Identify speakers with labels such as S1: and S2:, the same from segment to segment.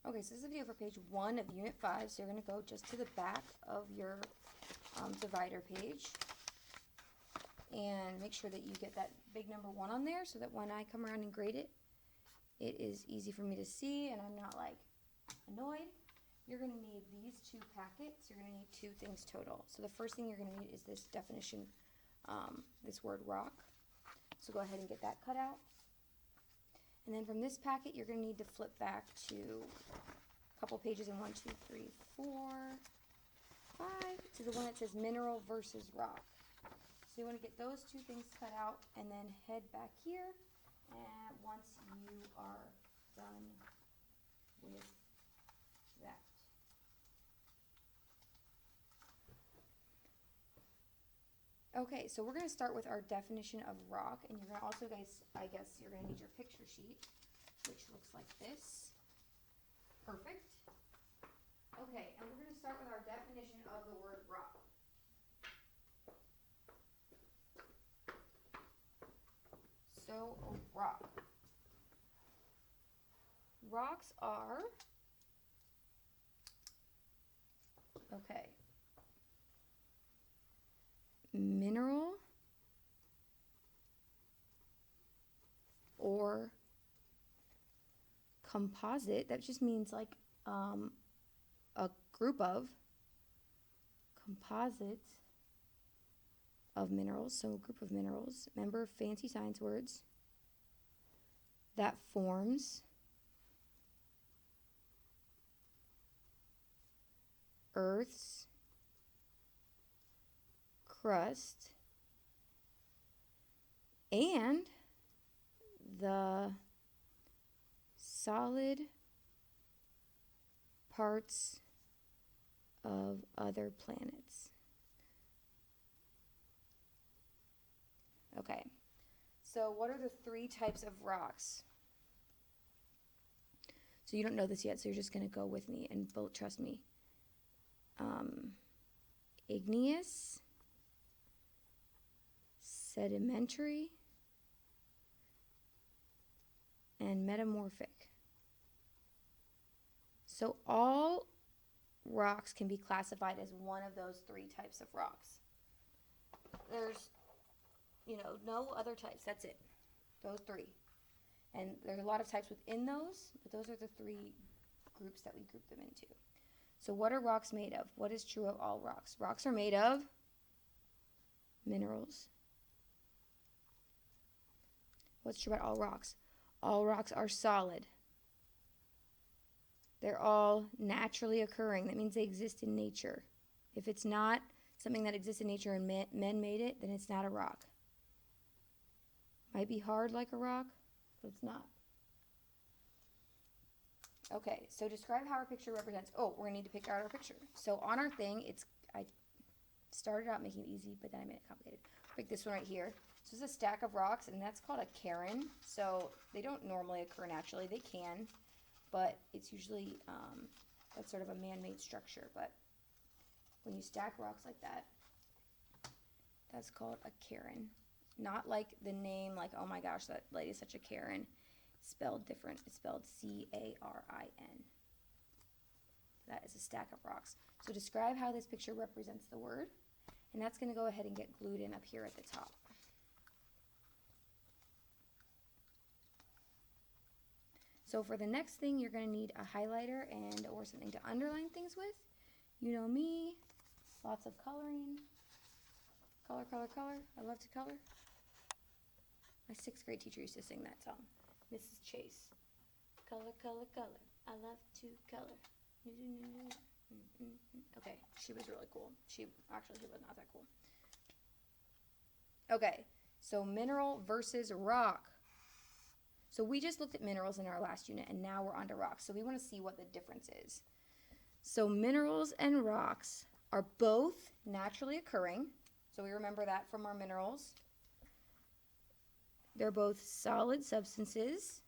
S1: Okay, so this is a video for page 1 of Unit 5, so you're going to go just to the back of your divider page and make sure that you get that big number 1 on there so that when I come around and grade it, it is easy for me to see and I'm not like annoyed. You're going to need these 2 packets. You're going to need 2 things total. So the first thing you're going to need is this definition, this word rock. So go ahead and get that cut out. And then from this packet, you're going to need to flip back to a couple pages in 1, 2, 3, 4, 5, to the one that says mineral versus rock. So you want to get those 2 things cut out and then head back here. And once you are done with that. Okay, so we're going to start with our definition of rock, and you're going to also, guys, I guess you're going to need your picture sheet, which looks like this. Perfect. Okay, and we're going to start with our definition of the word rock. So, a rock. Rocks are, okay, mineral or composite. That just means like a group of composites of minerals. So a group of minerals. Remember fancy science words. That forms Earth's crust and the solid parts of other planets. Okay, so what are the 3 types of rocks? So you don't know this yet, so you're just going to go with me and trust me. Igneous, sedimentary, and metamorphic. So all rocks can be classified as one of those 3 types of rocks. There's, no other types. That's it. Those 3. And there's a lot of types within those, but those are the 3 groups that we group them into. So what are rocks made of? What is true of all rocks? Rocks are made of minerals. What's true about all rocks? All rocks are solid. They're all naturally occurring. That means they exist in nature. If it's not something that exists in nature and men made it, then it's not a rock. Might be hard like a rock, but it's not. Okay, so describe how our picture represents. Oh, we're going to need to pick out our picture. So on our thing, I started out making it easy, but then I made it complicated. Pick this one right here. So this is a stack of rocks, and that's called a cairn. So they don't normally occur naturally. They can, but it's usually, that's sort of a man-made structure. But when you stack rocks like that, that's called a cairn. Not like the name, like, oh my gosh, that lady's such a Karen. It's spelled different. It's spelled C-A-R-I-N. That is a stack of rocks. So describe how this picture represents the word. And that's going to go ahead and get glued in up here at the top. So for the next thing, you're going to need a highlighter and or something to underline things with. You know me, lots of coloring. Color, color, color. I love to color. My 6th grade teacher used to sing that song. Mrs. Chase. Color, color, color. I love to color. Okay, she was really cool. She was not that cool. Okay, so mineral versus rock. So we just looked at minerals in our last unit, and now we're on to rocks. So we want to see what the difference is. So minerals and rocks are both naturally occurring. So we remember that from our minerals. They're both solid substances,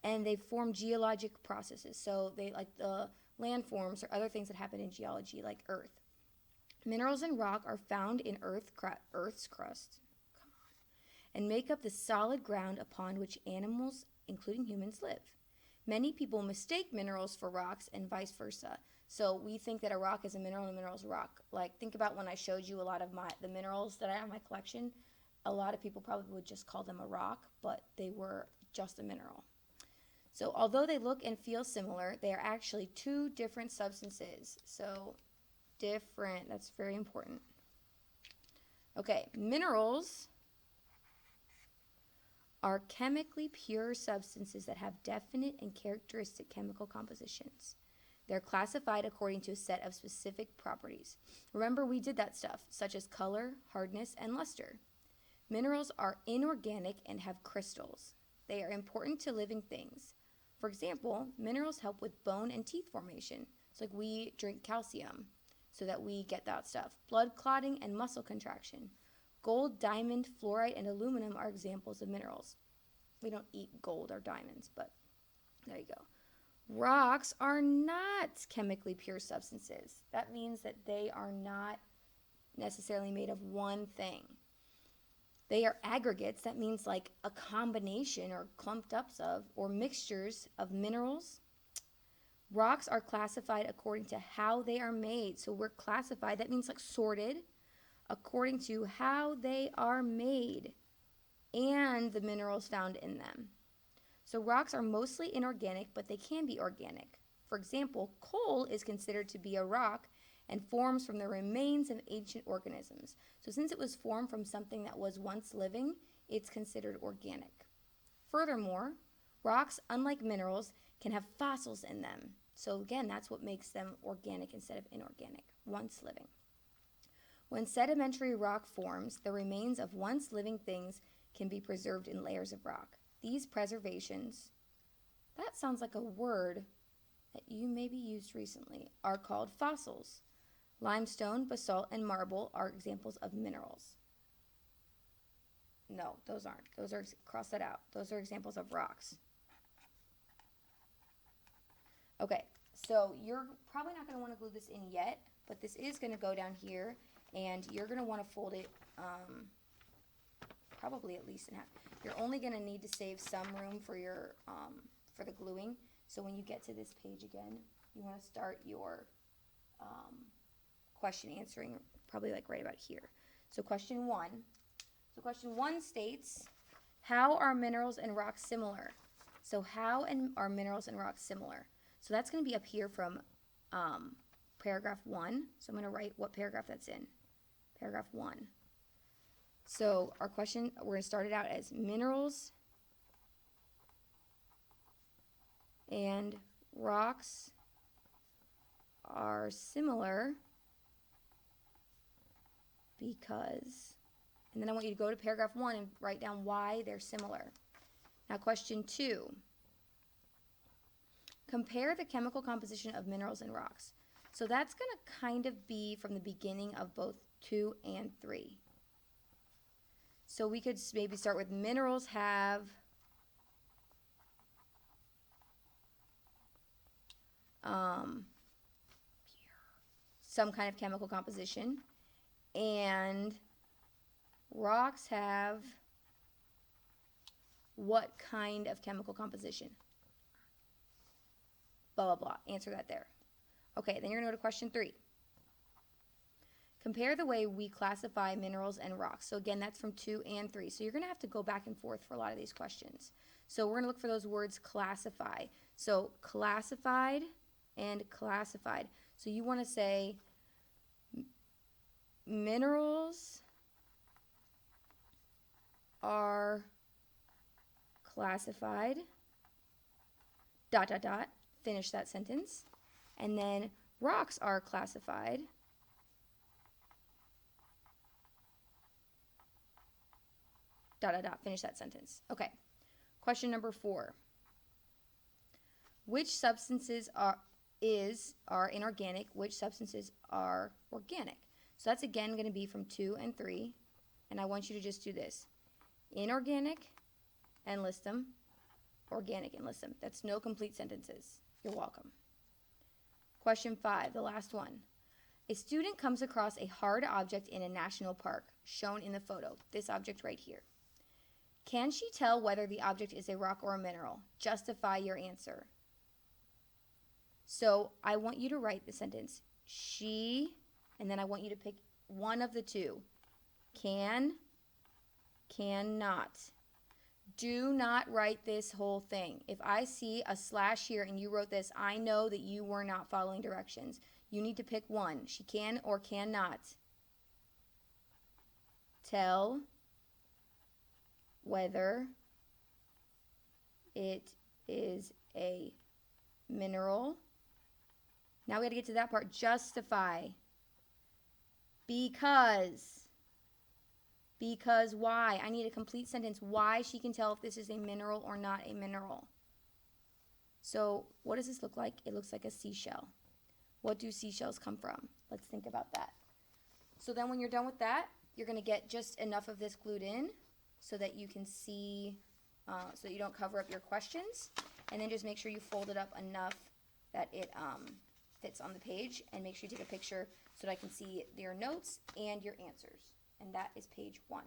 S1: and they form geologic processes. So they, like the landforms or other things that happen in geology, like Earth. Minerals and rock are found in Earth's crust, and make up the solid ground upon which animals, including humans, live. Many people mistake minerals for rocks and vice versa. So we think that a rock is a mineral and a mineral is a rock. Like, think about when I showed you a lot of the minerals that I have in my collection. A lot of people probably would just call them a rock, but they were just a mineral. So although they look and feel similar, they are actually two different substances. So different, that's very important. Okay, minerals are chemically pure substances that have definite and characteristic chemical compositions. They're classified according to a set of specific properties. Remember, we did that stuff, such as color, hardness, and luster. Minerals are inorganic and have crystals. They are important to living things. For example, minerals help with bone and teeth formation. It's like we drink calcium so that we get that stuff. Blood clotting and muscle contraction. Gold, diamond, fluorite, and aluminum are examples of minerals. We don't eat gold or diamonds, but there you go. Rocks are not chemically pure substances. That means that they are not necessarily made of one thing. They are aggregates. That means like a combination or clumped ups of or mixtures of minerals. Rocks are classified according to how they are made. So we're classified, that means like sorted, according to how they are made and the minerals found in them. So rocks are mostly inorganic, but they can be organic. For example, coal is considered to be a rock and forms from the remains of ancient organisms. So since it was formed from something that was once living, it's considered organic. Furthermore, rocks, unlike minerals, can have fossils in them. So again, that's what makes them organic instead of inorganic, once living. When sedimentary rock forms, the remains of once living things can be preserved in layers of rock. These preservations, that sounds like a word that you maybe used recently, are called fossils. Limestone, basalt, and marble are examples of minerals. No, those aren't. Those are, cross that out. Those are examples of rocks. Okay, so you're probably not going to want to glue this in yet, but this is going to go down here, and you're going to want to fold it probably at least in half. You're only going to need to save some room for your for the gluing. So when you get to this page again, you want to start your question answering probably like right about here. So question 1. So question 1 states, how are minerals and rocks similar? So how are minerals and rocks similar? So that's going to be up here from paragraph 1. So I'm going to write what paragraph that's in. Paragraph 1. So our question, we're going to start it out as minerals and rocks are similar because, and then I want you to go to paragraph 1 and write down why they're similar. Now question 2, compare the chemical composition of minerals and rocks. So that's going to kind of be from the beginning of both 2 and 3. So we could maybe start with minerals have some kind of chemical composition, and rocks have what kind of chemical composition? Blah, blah, blah. Answer that there. Okay, then you're going to go to question 3. Compare the way we classify minerals and rocks. So again, that's from 2 and 3. So you're going to have to go back and forth for a lot of these questions. So we're going to look for those words classify. So classified and classified. So you want to say minerals are classified, ... Finish that sentence. And then rocks are classified, ... Finish that sentence. Okay. Question number 4. Which substances are inorganic? Which substances are organic? So that's again going to be from 2 and 3. And I want you to just do this. Inorganic and list them. Organic and list them. That's no complete sentences. You're welcome. Question 5, the last one. A student comes across a hard object in a national park, shown in the photo. This object right here. Can she tell whether the object is a rock or a mineral? Justify your answer. So I want you to write the sentence, she, and then I want you to pick one of the two. Can, cannot. Do not write this whole thing. If I see a slash here and you wrote this, I know that you were not following directions. You need to pick one. She can or cannot tell whether it is a mineral. Now we got to get to that part. Justify. Because why? I need a complete sentence. Why she can tell if this is a mineral or not a mineral. So what does this look like? It looks like a seashell. What do seashells come from? Let's think about that. So then when you're done with that, you're going to get just enough of this glued in so that you can see, so that you don't cover up your questions. And then just make sure you fold it up enough that it fits on the page. And make sure you take a picture so that I can see your notes and your answers. And that is page 1.